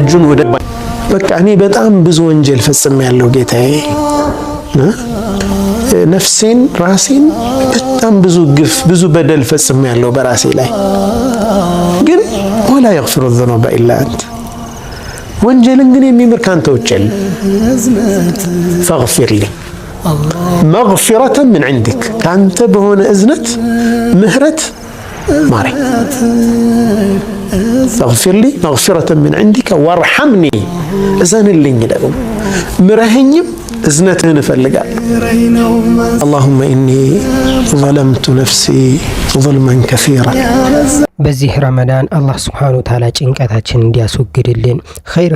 እጁን ወደ በቃ እኔ በጣም ብዙ ወንጀል ፈጽሜያለሁ ጌታዬ ነፍሴን ራሴን በጣም ብዙ ግፍ ብዙ በደል ፈጽሜያለሁ በራሴ ላይ ግን ወላ يغفر الذنوب الا انت ወንጀልን ግን የሚምር ካንተ ውጭ የለም فاغفر لي مغفرة من عندك ካንተ በሆነ እዝነት ምህረት ማሪ فاغفر لي مغفرة من عندك وارحمني እዘንልኝ ደግሞ ምረህኝም እዝነትህን እፈልጋለሁ اللهم إني ظلمت نفسي ظلما كثيرا በዚህ ረመዳን አላህ Subhanahu Wa Ta'ala ጭንቀታችን እንዲያስወግድልን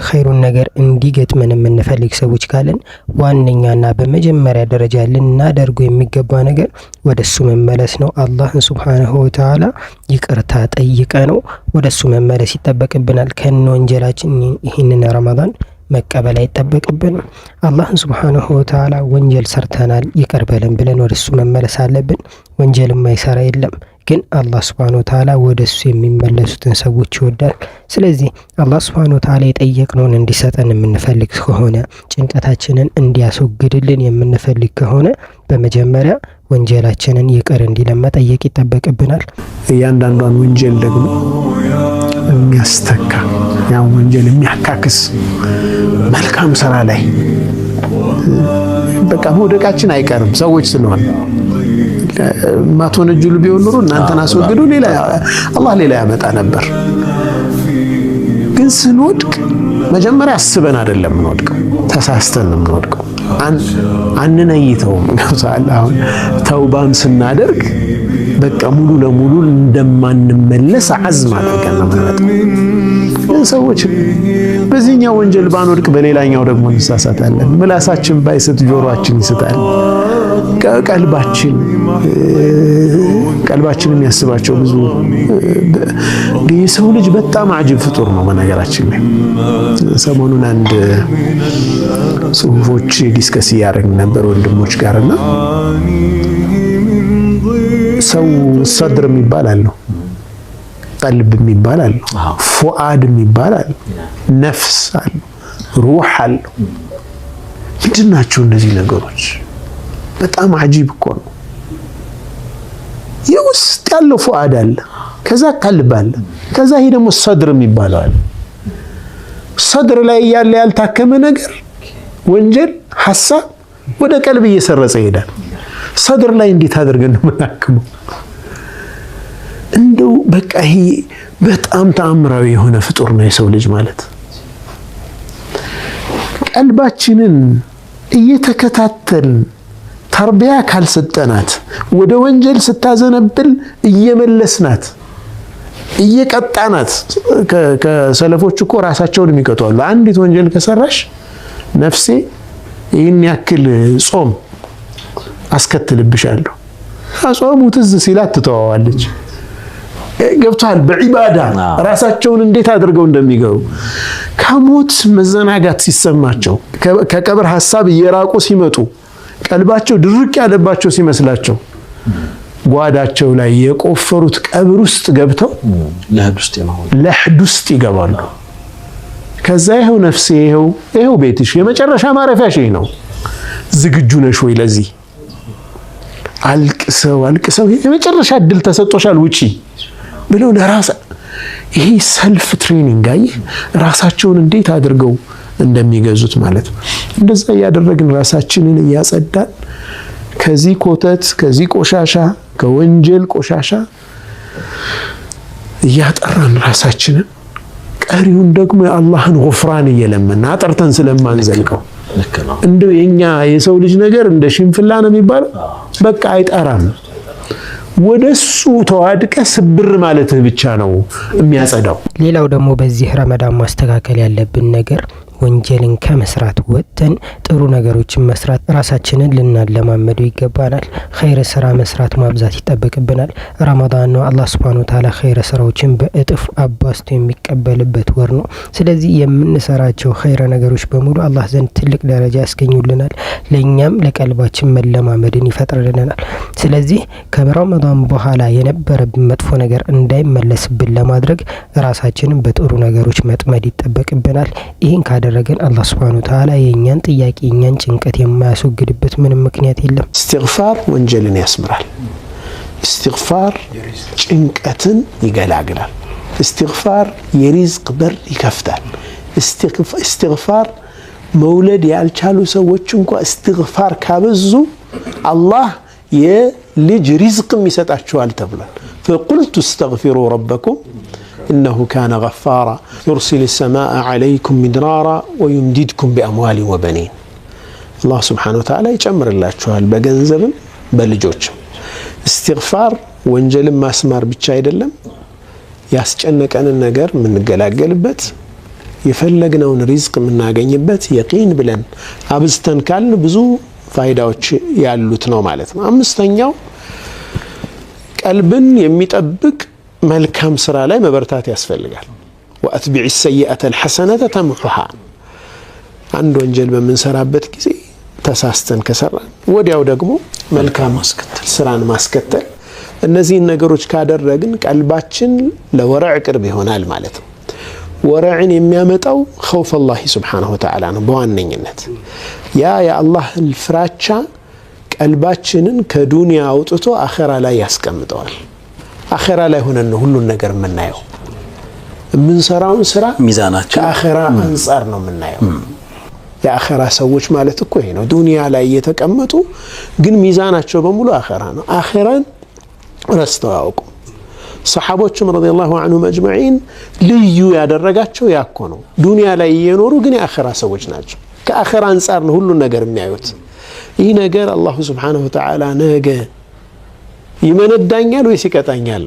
ኸይሩን ነገር እንዲገጥመን የምንፈልግ ሰዎች ካለን ዋነኛና በመጀመሪያ ደረጃ ልናደርገው የሚገባ ነገር ወደሱ መመለስ ነው። አላህ Subhanahu Wa Ta'ala ይቅርታ ጠይቀ ነው ወደሱ መመለስ ይተበቅብናል። ከወንጀላችን ይህንን ረመዳን መቀበል አይተበቅብንም። አላህ Subhanahu Wa Ta'ala ወንጀል ሰርተናል ይቅር በለን ብለን ወደሱ መመለስ አለብን። ወንጀል የማይሰራ የለም ግን አላህ Subhanahu Wa Ta'ala ወደሱ የሚመለሱትን ሰዎች ይወዳል። ስለዚህ አላህ Subhanahu Wa Ta'ala የጠየቅነውን እንዲሰጠን የምንፈልግ ከሆነ ጭንቀታችንን እንዲያስወግድልን የምንፈልግ ከሆነ በመጀመሪያ ወንጀላችንን ይቅር እንዲለን መጠየቅ ይተበቅብናል። እያንዳንዷን ወንጀል ደግሞ የሚያስተካ ያን ወንጀል የሚያካክስ መልካም ስራ ላይ በቃ መውደቃችን አይቀርም ሰዎች ስለሆነ ማቶነጁል ቢሆን ኑሮ እናንተን አስወግዱ ሌላ አላህ ሌላ ያመጣ ነበር። ግን ስንወድቅ መጀመሪያ አስበን አይደለም እንወድቀው ተሳስተን ነው እንወድቀው አንነይተውም ገብቷል። አሁን ተውባም ስናደርግ በቃ ሙሉ ለሙሉ እንደማንመለስ አዝም አድርገን ነው የምንመጣው። ሰዎች በዚህኛው ወንጀል ባንወድቅ በሌላኛው ደግሞ እንሳሳታለን። ምላሳችን ባይስት ጆሮአችን ይስታል። ቀልባችን የሚያስባቸው ብዙ የሰው ልጅ በጣም አጅብ ፍጡር ነው። በነገራችን ላይ ሰሞኑን አንድ ጽሁፎች ዲስከስ እያደረግን ነበር ወንድሞች ጋርና ሰው ሰድር የሚባል አለው፣ ቀልብ የሚባል አለው፣ ፉአድ የሚባል አለው፣ ነፍስ አለው፣ ሩህ አለው። ምንድን ናቸው እነዚህ ነገሮች? በጣም አጂብ እኮ ነው። የውስጥ ያለው ፉአድ አለ፣ ከዛ ቀልብ አለ፣ ከዛ ይሄ ደግሞ ሰድር የሚባለው አለ። ሰድር ላይ ያለ ያልታከመ ነገር ወንጀል ሐሳብ ወደ ቀልብ እየሰረጸ ይሄዳል። ሰድር ላይ እንዴት አድርገን ነው የምናክመው? እንደው በቃ ይሄ በጣም ተአምራዊ የሆነ ፍጡር ነው የሰው ልጅ ማለት። ቀልባችንን እየተከታተል ተርቢያ ካልሰጠናት ወደ ወንጀል ስታዘነብል እየመለስናት እየቀጣናት ከሰለፎች እኮ ራሳቸውን የሚቀጡ አሉ። አንዲት ወንጀል ከሰራሽ ነፍሴ ይህን ያክል ጾም አስከትልብሻለሁ፣ ጾሙ ትዝ ሲላት ትተዋዋለች። ገብቷል። በዒባዳ ራሳቸውን እንዴት አድርገው እንደሚገሩ ከሞት መዘናጋት ሲሰማቸው ከቀብር ሐሳብ እየራቁ ሲመጡ ቀልባቸው ድርቅ ያለባቸው ሲመስላቸው ጓዳቸው ላይ የቆፈሩት ቀብር ውስጥ ገብተው ለህድ ውስጥ ይገባሉ። ከዛ ይሄው ነፍሴ ይሄው ቤትሽ የመጨረሻ ማረፊያሽ ነው፣ ዝግጁ ነሽ ወይ ለዚህ? አልቅሰው የመጨረሻ እድል ተሰጥቶሻል ውጪ ብለው ለራስ ይሄ ሰልፍ ትሬኒንግ ራሳቸውን እንዴት አድርገው እንደሚገዙት ማለት ነው። እንደዛ ያደረግን ራሳችንን እያጸዳን ከዚህ ኮተት ከዚህ ቆሻሻ ከወንጀል ቆሻሻ እያጠራን ራሳችንን ቀሪውን ደግሞ የአላህን ጉፍራን እየለመን አጠርተን ስለማንዘልቀው እንደው የኛ የሰው ልጅ ነገር እንደ ሽንፍላ ነው የሚባለው። በቃ አይጠራም። ወደሱ ተዋድቀ ስብር ማለትህ ብቻ ነው የሚያጸዳው። ሌላው ደግሞ በዚህ ረመዳን ማስተካከል ያለብን ነገር ወንጀልን ከመስራት ወጥተን ጥሩ ነገሮችን መስራት ራሳችንን ልናለማመደው ይገባናል። ኸይር ስራ መስራት ማብዛት ይጠበቅብናል። ረመዳን ነው። አላህ Subhanahu Wa Ta'ala ኸይር ስራዎችን በእጥፍ አባዝቶ የሚቀበልበት ወር ነው። ስለዚህ የምንሰራቸው ኸይር ነገሮች በሙሉ አላህ ዘንድ ትልቅ ደረጃ ያስገኙልናል። ለኛም ለቀልባችን መለማመድን ይፈጥርልናል። ስለዚህ ከረመዳን በኋላ የነበረብን መጥፎ ነገር እንዳይመለስብን ለማድረግ ራሳችንን በጥሩ ነገሮች መጥመድ ይጠበቅብናል። ይህን ካደረገን አላህ Subhanahu Wa Ta'ala የኛን ጥያቄ የኛን ጭንቀት የማያስወግድበት ምንም ምክንያት የለም። استغفار ወንጀልን ያስምራል። استغفار ጭንቀትን ይገላግላል። استغفار የሪዝቅ በር ይከፍታል። استغفار መውለድ ያልቻሉ ሰዎች እንኳን استغفار ካበዙ አላህ የልጅ ሪዝቅም ይሰጣቸዋል ተብሏል። فقلت استغفروا ربكم إنه كان غفارا يرسل السماء عليكم مدرارا ويمددكم بأموال وبنين. الله سبحانه وتعالى يجمر الله شوال بجنزب بلجوج. استغفار وانجل ما اسمار بتشايد اللهم ياسجنك أن النجار من الجلاجل بت يفلقنا ونرزق من ناجين بت يقين بلن أبستن كان بزو فايدة يالوتنا مالتنا أمستنياو قلبن يميتطبق መልካም ስራ ላይ መበርታት ያስፈልጋል። واتبع السيئه الحسنه تمحها አንድ ወንጀል በመንሰራበት ጊዜ ተሳስተን ከሰራን ወዲያው ደግሞ መልካም ስራን ማስከተል እነዚህን ነገሮች ካደረግን ቀልባችን ለወራዕ ቅርብ ይሆናል ማለት ነው። ወራዕን የሚያመጣው خوف الله سبحانه وتعالى ነው በዋነኝነት ያ የአላህ ፍራቻ ቀልባችንን ከዱንያ አውጥቶ አኺራ ላይ ያስቀምጠዋል። አኺራ ላይ ሆነን ነው ሁሉን ነገር የምናየው። የምንሰራውን ስራ ሚዛናችን ከአኺራ አንፃር ነው የምናየው። የአኺራ ሰዎች ማለት እኮ ይሄ ነው። ዱንያ ላይ የተቀመጡ ግን ሚዛናቸው በሙሉ አኺራ ነው። አኺራን ረስተው ያውቁ። ሰሃቦችም ረዲየላሁ ዐንሁም አጅመዒን ልዩ ያደረጋቸው ያኮ ነው። ዱንያ ላይ እየኖሩ ግን የአኺራ ሰዎች ናቸው። ከአኺራ አንፃር ነው ሁሉን ነገር የሚያዩት። ይህ ነገር አላሁ ሱብሓነሁ ወተዓላ ነገ ይመነዳኛል ወይስ ይቀጣኛል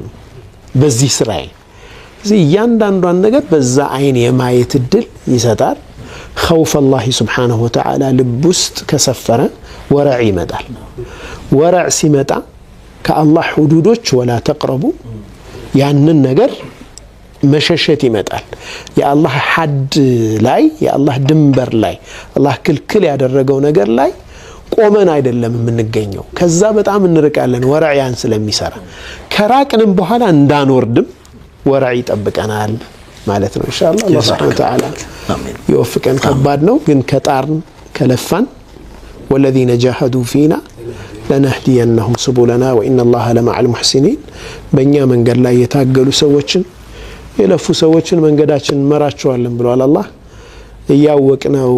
በዚህ ስራዬ? እዚህ እያንዳንዷን ነገር በዛ አይን የማየት እድል ይሰጣል። خوف الله سبحانه وتعالى ልብ ውስጥ ከሰፈረ ወራዕ ይመጣል። ወራዕ ሲመጣ ከአላህ ሁዱዶች ولا تقربوا ያንን ነገር መሸሸት ይመጣል። የአላህ ሐድ ላይ የአላህ ድንበር ላይ አላህ ክልክል ያደረገው ነገር ላይ ቆመን አይደለም የምንገኘው። ከዛ በጣም እንርቃለን ወራዕ ያን ስለሚሰራ ከራቅንም በኋላ እንዳንወርድም ወራዕ ይጠብቀናል ማለት ነው። ኢንሻአላህ አላህ Subhanahu Wa Ta'ala ይወፍቀን። ከባድ ነው ግን ከጣርን ከለፋን والذين جاهدوا فينا لنهدينهم سبلنا وإن الله لمع المحسنين በእኛ መንገድ ላይ የታገሉ ሰዎችን የለፉ ሰዎችን መንገዳችን መራቸዋለን ብሏል አላህ። እያወቅነው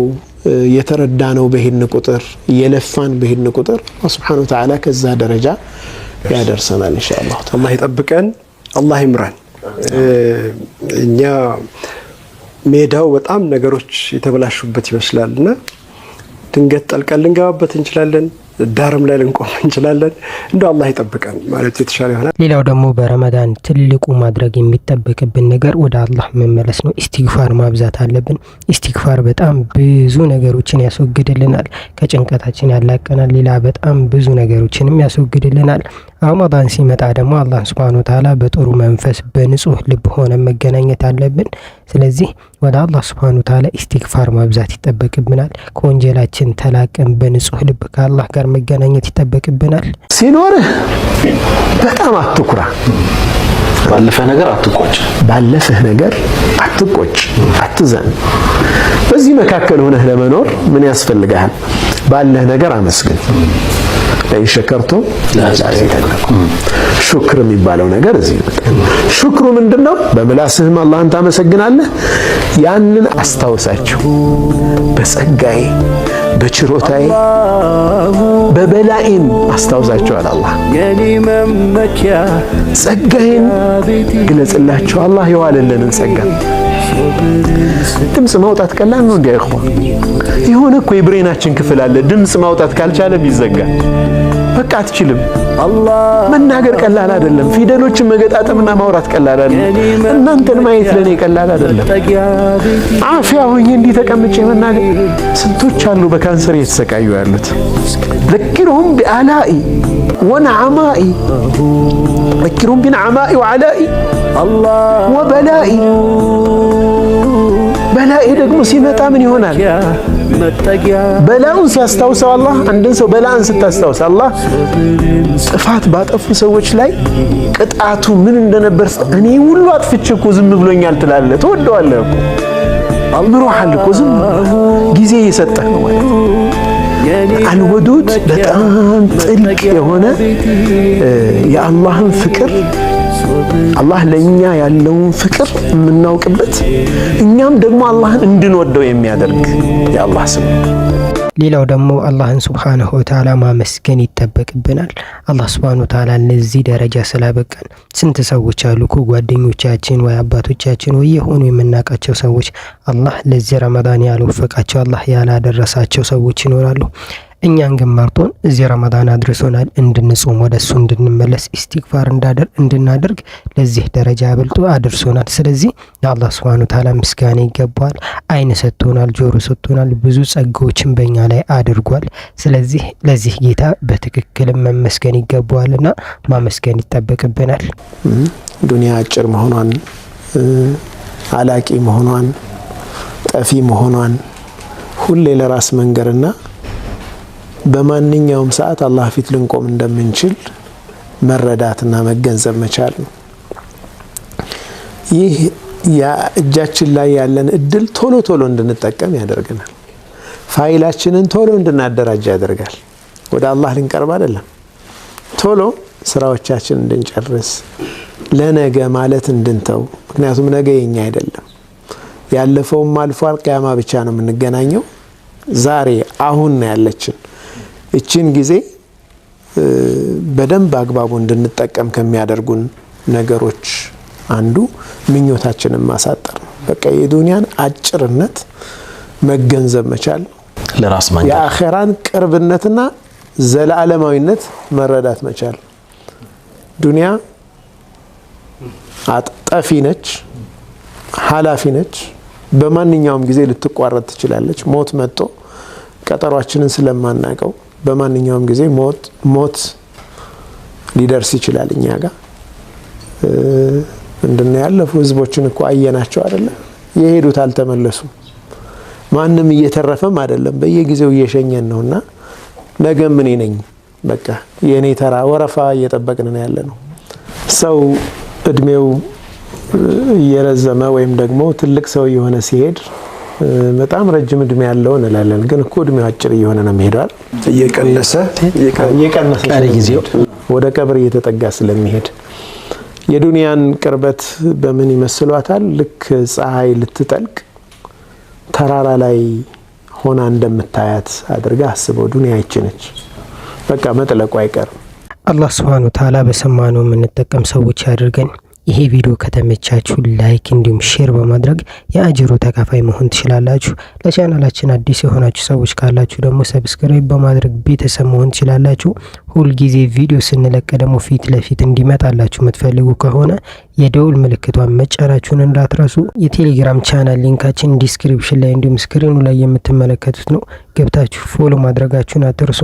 የተረዳነው በሄድን ቁጥር የለፋን በሄድን ቁጥር አላህ Subhanahu Wa Ta'ala ከዛ ደረጃ ያደርሰናል ኢንሻአላህ። አላህ ይጠብቀን፣ አላህ ይምራን። እኛ ሜዳው በጣም ነገሮች የተበላሹበት ይመስላልና ድንገት ጠልቀን ልንገባበት እንችላለን፣ ዳርም ላይ ልንቆም እንችላለን። እንደው አላህ ይጠብቀን ማለት የተሻለ ይሆናል። ሌላው ደግሞ በረመዳን ትልቁ ማድረግ የሚጠበቅብን ነገር ወደ አላህ መመለስ ነው። ኢስቲግፋር ማብዛት አለብን። ኢስቲግፋር በጣም ብዙ ነገሮችን ያስወግድልናል፣ ከጭንቀታችን ያላቀናል። ሌላ በጣም ብዙ ነገሮችንም ያስወግድልናል። ረመዳን ሲመጣ ደግሞ አላህ Subhanahu Wa Ta'ala በጥሩ መንፈስ በንጹህ ልብ ሆነን መገናኘት አለብን። ስለዚህ ወደ አላህ Subhanahu Wa Ta'ala ኢስቲግፋር ማብዛት ይጠበቅብናል። ከወንጀላችን ተላቀን በንጹህ ልብ ከአላህ ጋር መገናኘት ይጠበቅብናል። ሲኖርህ በጣም አትኩራ። ባለፈ ነገር አትቆጭ። ባለፈህ ነገር አትቆጭ፣ አትዘን። በዚህ መካከል ሆነህ ለመኖር ምን ያስፈልጋል? ባለህ ነገር አመስግን። ለኢን ሸከርቱም ለአዚደነኩም። ሹክር የሚባለው ነገር እዚህ ይመጣል። ሹክሩ ምንድነው? በምላስህም አላህን ታመሰግናለህ። ያንን አስታውሳችሁ በጸጋዬ በችሮታዬ በበላኢም አስታውሳችኋል አላህ ጸጋዬን ግለጽላችሁ። አላህ የዋለልንን ጸጋ ድምፅ ማውጣት ቀላል ነው እንዴ? እኮ የሆነ እኮ የብሬናችን ክፍል አለ ድምፅ ማውጣት ካልቻለም ይዘጋል። በቃ አትችልም። መናገር ቀላል አይደለም። ፊደሎችን መገጣጠምና ማውራት ቀላል አይደለም። እናንተን ማየት ለኔ ቀላል አይደለም። አፍያ ሆኜ እንዲህ ተቀምጬ መናገር ስንቶች አሉ በካንሰር የተሰቃዩ ያሉት። ذكرهم بآلائي ونعمائي ذكرهم بنعمائي وعلائي وبلائي በላኢ ደግሞ ሲመጣ ምን ይሆናል? በላውን ሲያስታውሰው አላህ አንድን ሰው በላን ስታስታውስ አላህ ጥፋት ባጠፉ ሰዎች ላይ ቅጣቱ ምን እንደነበር እኔ ሁሉ አጥፍቼ እኮ ዝም ብሎኛል ትላለህ። ትወደዋለህ እኮ አምሮሃል እኮ ዝም ጊዜ እየሰጠህ ነው ማለት ነው። አልወዱድ በጣም ጥልቅ የሆነ የአላህን ፍቅር አላህ ለኛ ያለውን ፍቅር የምናውቅበት እኛም ደግሞ አላህን እንድንወደው የሚያደርግ የአላህ ስም። ሌላው ደግሞ አላህን ሱብሓነሁ ወተዓላ ማመስገን ይጠበቅብናል። አላህ ሱብሓነሁ ወተዓላ ለዚህ ደረጃ ስላበቃን ስንት ሰዎች አሉ ጓደኞቻችን ወይ አባቶቻችን ወይ የሆኑ የምናውቃቸው ሰዎች አላህ ለዚህ ረመዳን ያልወፈቃቸው አላህ ያላደረሳቸው ሰዎች ይኖራሉ። እኛን ግን መርጦን እዚህ ረመዳን አድርሶናል። እንድንጾም ወደሱ እንድንመለስ ኢስቲግፋር እንድናደርግ ለዚህ ደረጃ አብልጦ አድርሶናል። ስለዚህ ለአላህ ሱብሓነሁ ወተዓላ ምስጋና ይገባዋል። አይን ሰጥቶናል፣ ጆሮ ሰጥቶናል፣ ብዙ ጸጋዎችን በእኛ ላይ አድርጓል። ስለዚህ ለዚህ ጌታ በትክክል መመስገን ይገባዋልና ማመስገን ይጠበቅብናል። ዱንያ አጭር መሆኗን፣ አላቂ መሆኗን፣ ጠፊ መሆኗን ሁሌ ለራስ መንገርና በማንኛውም ሰዓት አላህ ፊት ልንቆም እንደምንችል መረዳትና መገንዘብ መቻል ነው። ይህ እጃችን ላይ ያለን እድል ቶሎ ቶሎ እንድንጠቀም ያደርገናል። ፋይላችንን ቶሎ እንድናደራጅ ያደርጋል። ወደ አላህ ልንቀርብ አይደለም፣ ቶሎ ስራዎቻችን እንድንጨርስ ለነገ ማለት እንድንተው። ምክንያቱም ነገ የኛ አይደለም፣ ያለፈውም አልፏል። ቂያማ ብቻ ነው የምንገናኘው። ዛሬ አሁን ነው ያለችን። እቺን ጊዜ በደንብ አግባቡ እንድንጠቀም ከሚያደርጉን ነገሮች አንዱ ምኞታችንን ማሳጠር ነው። በቃ የዱንያን አጭርነት መገንዘብ መቻል፣ ለራስ ማንገር፣ የአኺራን ቅርብነትና ዘላለማዊነት መረዳት መቻል። ዱንያ ጠፊ ነች፣ ኃላፊ ነች። በማንኛውም ጊዜ ልትቋረጥ ትችላለች። ሞት መጥቶ ቀጠሯችንን ስለማናቀው በማንኛውም ጊዜ ሞት ሊደርስ ይችላል እኛ ጋር። ምንድነው ያለፉ ህዝቦችን እኮ አየናቸው አይደለም? የሄዱት አልተመለሱም። ማንም እየተረፈም አይደለም፣ በየጊዜው እየሸኘን ነውና ነገ ምን ነኝ በቃ የኔ ተራ ወረፋ እየጠበቅን ነው ያለነው። ሰው እድሜው እየረዘመ ወይም ደግሞ ትልቅ ሰው የሆነ ሲሄድ በጣም ረጅም እድሜ ያለው እንላለን፣ ግን እኮ እድሜው አጭር እየሆነ ነው የሚሄደው። እየቀነሰ ቀሪ ጊዜው ወደ ቀብር እየተጠጋ ስለሚሄድ የዱንያን ቅርበት በምን ይመስሏታል? ልክ ፀሐይ ልትጠልቅ ተራራ ላይ ሆና እንደምታያት አድርጋ አስበው። ዱንያ ይችነች በቃ መጥለቁ አይቀርም። አላህ ሱብሓነሁ ወተዓላ በሰማነው የምንጠቀም ሰዎች ያድርገን። ይሄ ቪዲዮ ከተመቻችሁ ላይክ እንዲሁም ሼር በማድረግ የአጅሩ ተካፋይ መሆን ትችላላችሁ። ለቻናላችን አዲስ የሆናችሁ ሰዎች ካላችሁ ደግሞ ሰብስክራይብ በማድረግ ቤተሰብ መሆን ትችላላችሁ። ሁልጊዜ ቪዲዮ ስንለቅ ደግሞ ፊት ለፊት እንዲመጣላችሁ የምትፈልጉ ከሆነ የደውል ምልክቷን መጫናችሁን እንዳትረሱ። የቴሌግራም ቻናል ሊንካችን ዲስክሪፕሽን ላይ እንዲሁም ስክሪኑ ላይ የምትመለከቱት ነው። ገብታችሁ ፎሎ ማድረጋችሁን አትርሱ።